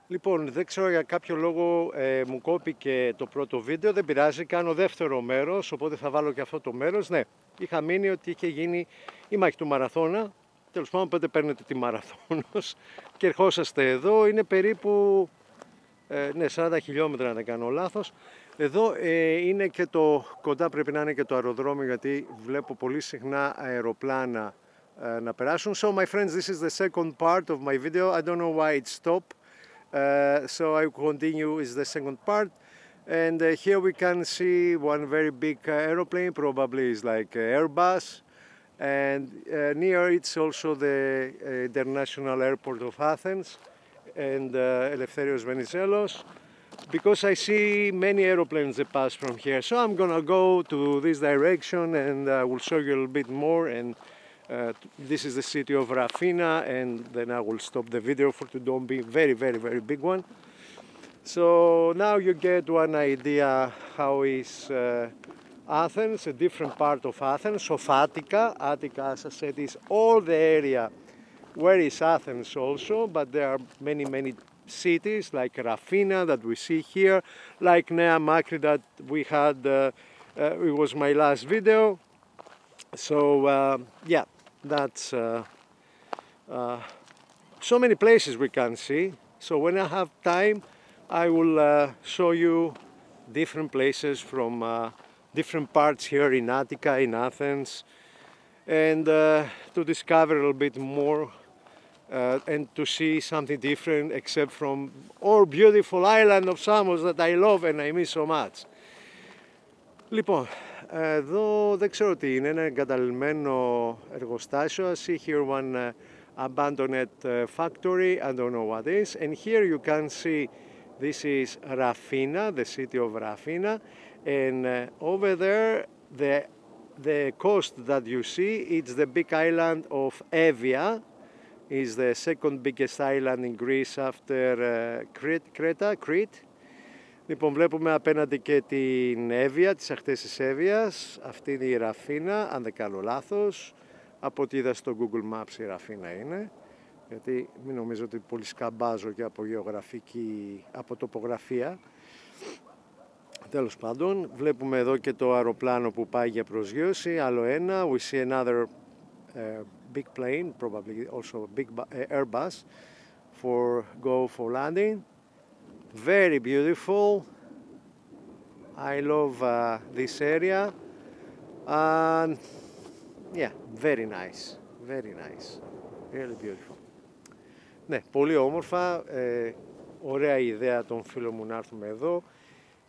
Λοιπόν, δεν ξέρω για κάποιο λόγο μου κόπηκε το πρώτο βίντεο, δεν πειράζει, κάνω δεύτερο μέρος, οπότε θα βάλω και αυτό το μέρος. Ναι, είχα μείνει ότι είχε γίνει η μάχη του μαραθώνα, τέλος πάντων πότε παίρνετε τη μαραθώνος και ερχόσαστε εδώ, είναι περίπου 40 χιλιόμετρα αν δεν κάνω λάθος. Εδώ είναι και κοντά πρέπει να είναι και το αεροδρόμιο, γιατί βλέπω πολύ συχνά αεροπλάνα να περάσουν. So my friends, this is the second part of my video. I don't know why it stopped. So I continue is the second part, and here we can see one very big aeroplane, probably is like Airbus, and near it's also the international airport of Athens and Eleftherios Venizelos, because I see many aeroplanes that pass from here. So I'm gonna go to this direction and I will show you a little bit more, and this is the city of Rafina, and then I will stop the video for to don't be very big one. So now you get one idea how is Athens, a different part of Athens, of Attica. Attica, as I said, is all the area where is Athens also, but there are many cities like Rafina that we see here, like Nea Makri that we had, it was my last video. So yeah, that's so many places we can see. So when I have time, I will show you different places from different parts here in Attica, in Athens, and to discover a little bit more and to see something different except from our beautiful island of Samos that I love and I miss so much. Λοιπόν, εδώ δεν ξέρω τι είναι, ένα εγκαταλειμμένο εργοστάσιο. I see here one abandoned factory, I don't know what is. And here you can see this is Rafina, the city of Rafina. And over there, the coast that you see, it's the big island of Evia. Is the second biggest island in Greece after Crete. Λοιπόν, βλέπουμε απέναντι και την Εύβοια, τις ακτές της Εύβοιας. Αυτή είναι η Ραφίνα, αν δεν κάνω λάθος. Από ό,τι είδα στο Google Maps η Ραφίνα είναι. Γιατί μην νομίζω ότι πολύ σκαμπάζω και από γεωγραφική, από τοπογραφία. Τέλος πάντων, βλέπουμε εδώ και το αεροπλάνο που πάει για προσγείωση. Άλλο ένα, we see another big plane, probably also a big Airbus for landing. Very beautiful. I love this area, and yeah, very nice, really beautiful. Ναι, πολύ όμορφα, ωραία ιδέα των φίλων μου να έρθουμε εδώ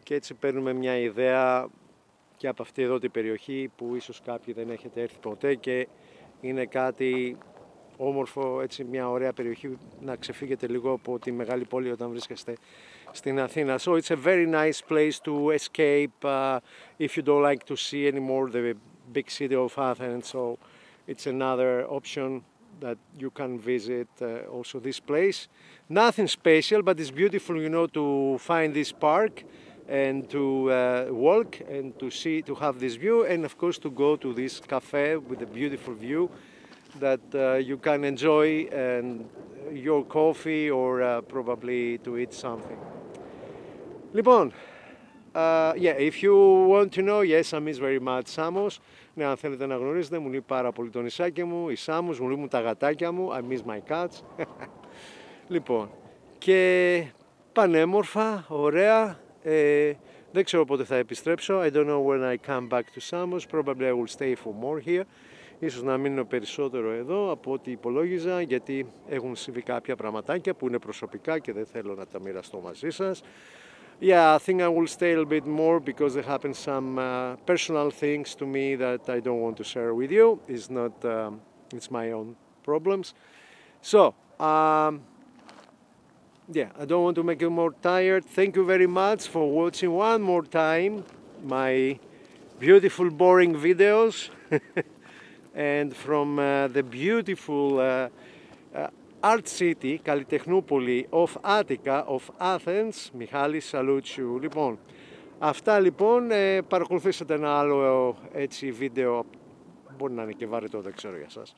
και έτσι παίρνουμε μια ιδέα και από αυτή εδώ την περιοχή που ίσως κάποιοι δεν έχετε έρθει ποτέ και είναι κάτι όμορφο, έτσι μια ωραία περιοχή να ξεφύγετε λίγο από τη μεγάλη πόλη όταν βρίσκεστε στην Αθήνα. So it's a very nice place to escape if you don't like to see anymore the big city of Athens. So it's another option that you can visit also this place. Nothing special, but it's beautiful, you know, to find this park and to walk and to see, to have this view, and of course to go to this cafe with a beautiful view that you can enjoy and your coffee or probably to eat something. Λοιπόν, yeah, if you want to know, yes, I miss very much Samos. Ναι, αν θέλετε να γνωρίζετε, μου λείπει πάρα πολύ το νησάκι μου, η Samos, μου λείπουν τα γατάκια μου, I miss my cats. Λοιπόν, και πανέμορφα, ωραία, δεν ξέρω πότε θα επιστρέψω, I don't know when I come back to Samos, probably I will stay for more here. Ίσως να μείνω περισσότερο εδώ από ό,τι υπολόγιζα, γιατί έχουν συμβεί κάποια πραγματάκια που είναι προσωπικά και δεν θέλω να τα μοιραστώ μαζί σας. Yeah, I think I will stay a little bit more because there happen some personal things to me that I don't want to share with you. It's not, it's my own problems. So, yeah, I don't want to make you more tired. Thank you very much for watching one more time my beautiful boring videos. And from the beautiful art city, Kallitechnoupoli of Attica, of Athens, Michalis salutes you. Λοιπόν, αυτά λοιπόν, παρακολουθήσατε ένα άλλο έτσι βίντεο, μπορεί να είναι και βαρετό, δεν ξέρω για σας,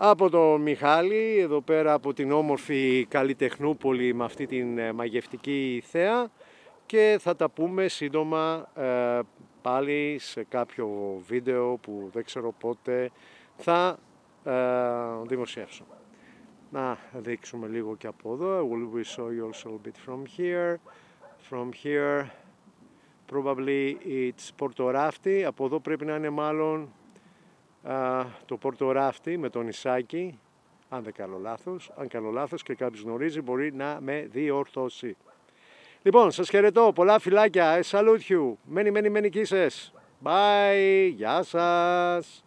από τον Μιχάλη, εδώ πέρα από την όμορφη Καλλιτεχνούπολη με αυτή την μαγευτική θέα, και θα τα πούμε σύντομα πάλι σε κάποιο βίντεο που δεν ξέρω πότε θα δημοσιεύσω. Να δείξουμε λίγο και από εδώ. Will we show you also a bit from here. From here probably it's Πορτοράφτη. Από εδώ πρέπει να είναι μάλλον το Πορτοράφτη με το νησάκι, αν δεν κάνω λάθος. Αν κάνω λάθος και κάποιος γνωρίζει μπορεί να με διορθώσει. Λοιπόν, σας χαιρετώ, πολλά φιλάκια, I salute you, many kisses, bye, γεια σας.